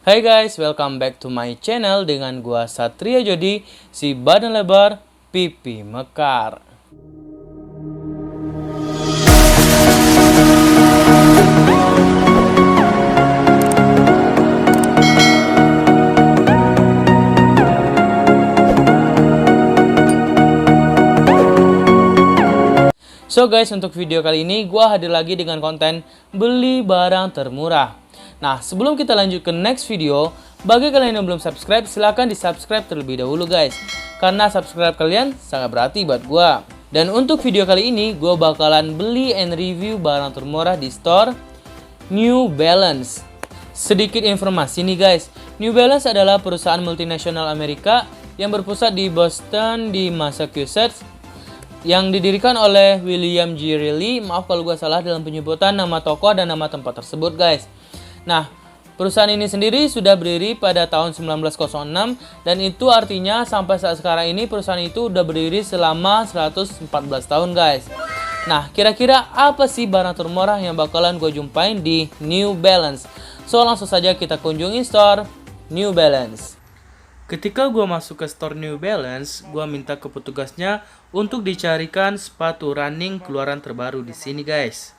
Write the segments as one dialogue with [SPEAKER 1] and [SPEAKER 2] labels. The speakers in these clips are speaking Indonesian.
[SPEAKER 1] Hai guys, welcome back to my channel dengan gua Satria Jody, si badan lebar, pipi mekar. So guys, untuk video kali ini gua hadir lagi dengan konten beli barang termurah. Nah, sebelum kita lanjut ke next video, bagi kalian yang belum subscribe, silahkan di subscribe terlebih dahulu guys. Karena subscribe kalian sangat berarti buat gua. Dan untuk video kali ini, gua bakalan beli and review barang termurah di store New Balance. Sedikit informasi nih guys, New Balance adalah perusahaan multinasional Amerika yang berpusat di Boston di Massachusetts, yang didirikan oleh William G. Reilly. Maaf kalau gue salah dalam penyebutan nama toko dan nama tempat tersebut guys. Nah, perusahaan ini sendiri sudah berdiri pada tahun 1906, dan itu artinya sampai saat sekarang ini perusahaan itu udah berdiri selama 114 tahun guys. Nah, kira-kira apa sih barang termurah yang bakalan gue jumpain di New Balance? So, langsung saja kita kunjungi store New Balance. Ketika gue masuk ke store New Balance, gue minta ke petugasnya untuk dicarikan sepatu running keluaran terbaru di sini guys.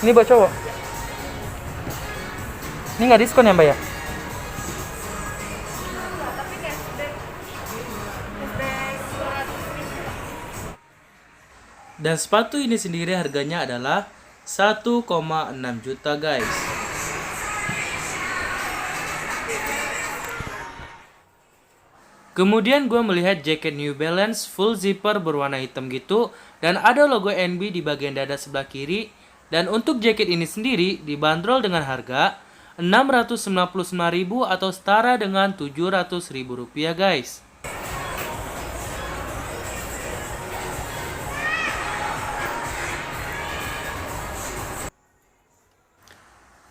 [SPEAKER 1] Ini buat cowok. Ini nggak diskon ya mbak ya? Dan sepatu ini sendiri harganya adalah 1,6 juta guys. Kemudian gue melihat jaket New Balance full zipper berwarna hitam gitu, dan ada logo NB di bagian dada sebelah kiri. Dan untuk jaket ini sendiri dibanderol dengan harga 699.000 atau setara dengan 700.000 rupiah guys.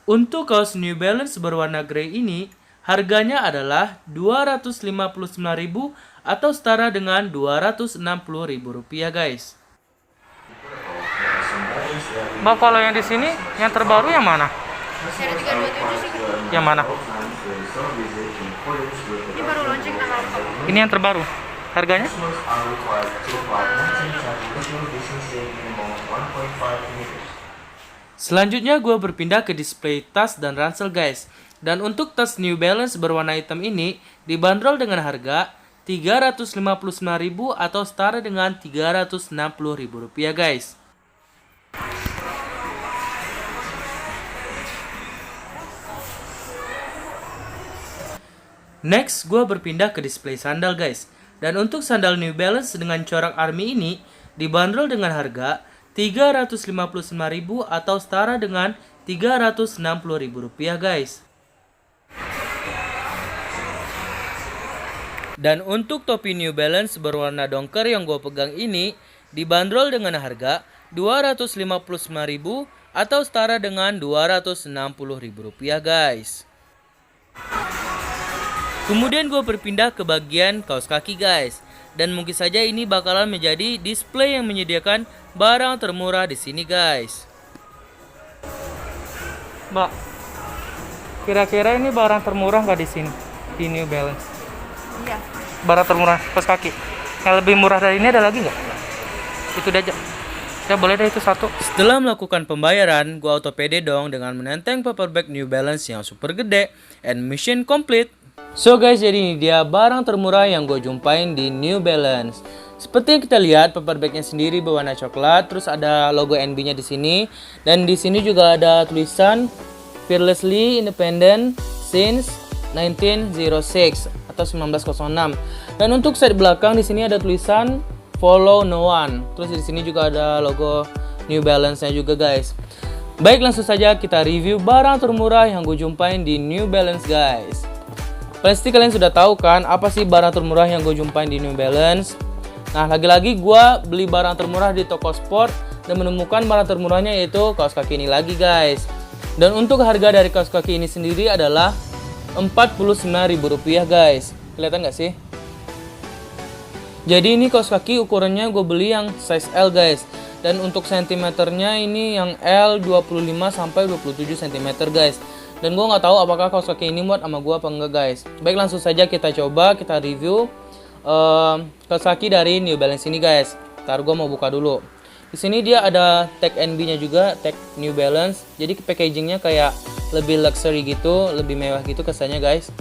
[SPEAKER 1] Untuk kaos New Balance berwarna grey ini harganya adalah 259.000 atau setara dengan 260.000 rupiah guys. Mbak, kalau yang di sini yang terbaru yang mana?
[SPEAKER 2] Seri 327 sih.
[SPEAKER 1] Yang mana?
[SPEAKER 2] Ini baru launching tanggal 4.
[SPEAKER 1] Ini yang terbaru. Harganya? Selanjutnya gue berpindah ke display tas dan ransel guys. Dan untuk tas New Balance berwarna hitam ini dibanderol dengan harga 359.000 atau setara dengan 360.000 rupiah guys. Next, gue berpindah ke display sandal guys. Dan untuk sandal New Balance dengan corak army ini dibanderol dengan harga 359.000 atau setara dengan 360.000 rupiah guys. Dan untuk topi New Balance berwarna dongker yang gue pegang ini dibanderol dengan harga 259.000 atau setara dengan 260.000 rupiah guys. Kemudian gue berpindah ke bagian kaos kaki guys. Dan mungkin saja ini bakalan menjadi display yang menyediakan barang termurah di sini guys. Mbak, kira-kira ini barang termurah nggak di sini di New Balance?
[SPEAKER 2] Iya.
[SPEAKER 1] Barang termurah kaos kaki. Yang lebih murah dari ini ada lagi nggak? Itu aja. Ya boleh deh itu satu. Setelah melakukan pembayaran, gue auto pede dong dengan menenteng paper bag New Balance yang super gede and mission complete. So guys, jadi ini dia barang termurah yang gue jumpain di New Balance. Seperti yang kita lihat, paper bagnya sendiri berwarna coklat, terus ada logo NB-nya di sini, dan di sini juga ada tulisan Fearlessly Independent since 1906 atau 1906. Dan untuk set belakang di sini ada tulisan Follow No One. Terus di sini juga ada logo New Balance-nya juga guys. Baik, langsung saja kita review barang termurah yang gue jumpain di New Balance guys. Pasti kalian sudah tahu kan apa sih barang termurah yang gue jumpain di New Balance. Nah, lagi-lagi gue beli barang termurah di toko sport dan menemukan barang termurahnya yaitu kaos kaki ini lagi guys. Dan untuk harga dari kaos kaki ini sendiri adalah 49.000 rupiah guys. Kelihatan gak sih? Jadi ini kaos kaki ukurannya gue beli yang size L guys. Dan untuk sentimeternya ini yang L 25 sampai 27 cm guys. Dan gue nggak tahu apakah kaos kaki ini muat sama gue apa enggak guys. Baik, langsung saja kita coba, kita review kaos kaki dari New Balance ini guys. Ntar gue mau buka dulu. Di sini dia ada tag NB-nya juga, tag New Balance. Jadi packagingnya kayak lebih luxury gitu, lebih mewah gitu kesannya guys.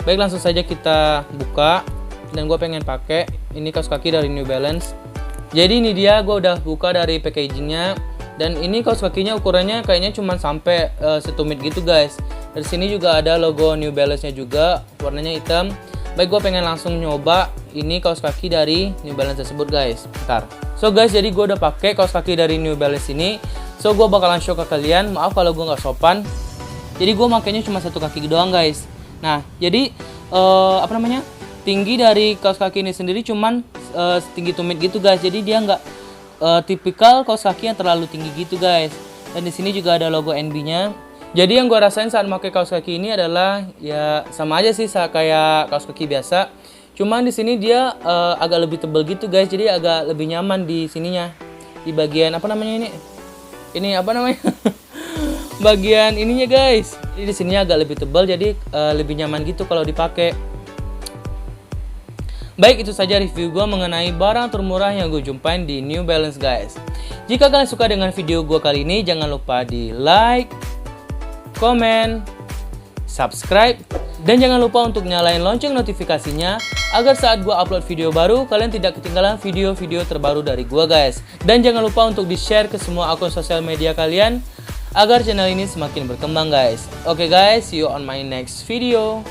[SPEAKER 1] Baik, langsung saja kita buka. Dan gue pengen pakai ini kaos kaki dari New Balance. Jadi ini dia, gue udah buka dari packagingnya. Dan ini kaos kakinya ukurannya kayaknya cuma sampai setumit gitu guys. Dari sini juga ada logo New Balance-nya juga, warnanya hitam. Baik, gue pengen langsung nyoba ini kaos kaki dari New Balance tersebut guys. Bentar. So guys, jadi gue udah pakai kaos kaki dari New Balance ini. So gue bakalan show ke kalian. Maaf kalau gue nggak sopan. Jadi gue makainya cuma satu kaki doang guys. Nah, jadi tinggi dari kaos kaki ini sendiri cuman setinggi tumit gitu guys. Jadi dia nggak tipikal kaos kaki yang terlalu tinggi gitu guys. Dan di sini juga ada logo NB-nya. Jadi yang gue rasain saat pakai kaos kaki ini adalah ya sama aja sih kayak kaos kaki biasa. Cuman di sini dia agak lebih tebal gitu guys. Jadi agak lebih nyaman di sininya. Di bagian apa namanya ini? Ini apa namanya? Bagian ininya guys. Jadi di sininya agak lebih tebal, jadi lebih nyaman gitu kalau dipakai. Baik, itu saja review gue mengenai barang termurah yang gue jumpain di New Balance guys. Jika kalian suka dengan video gue kali ini, jangan lupa di like, komen, subscribe, dan jangan lupa untuk nyalain lonceng notifikasinya agar saat gue upload video baru, kalian tidak ketinggalan video-video terbaru dari gue guys. Dan jangan lupa untuk di-share ke semua akun sosial media kalian agar channel ini semakin berkembang guys. Oke guys, see you on my next video.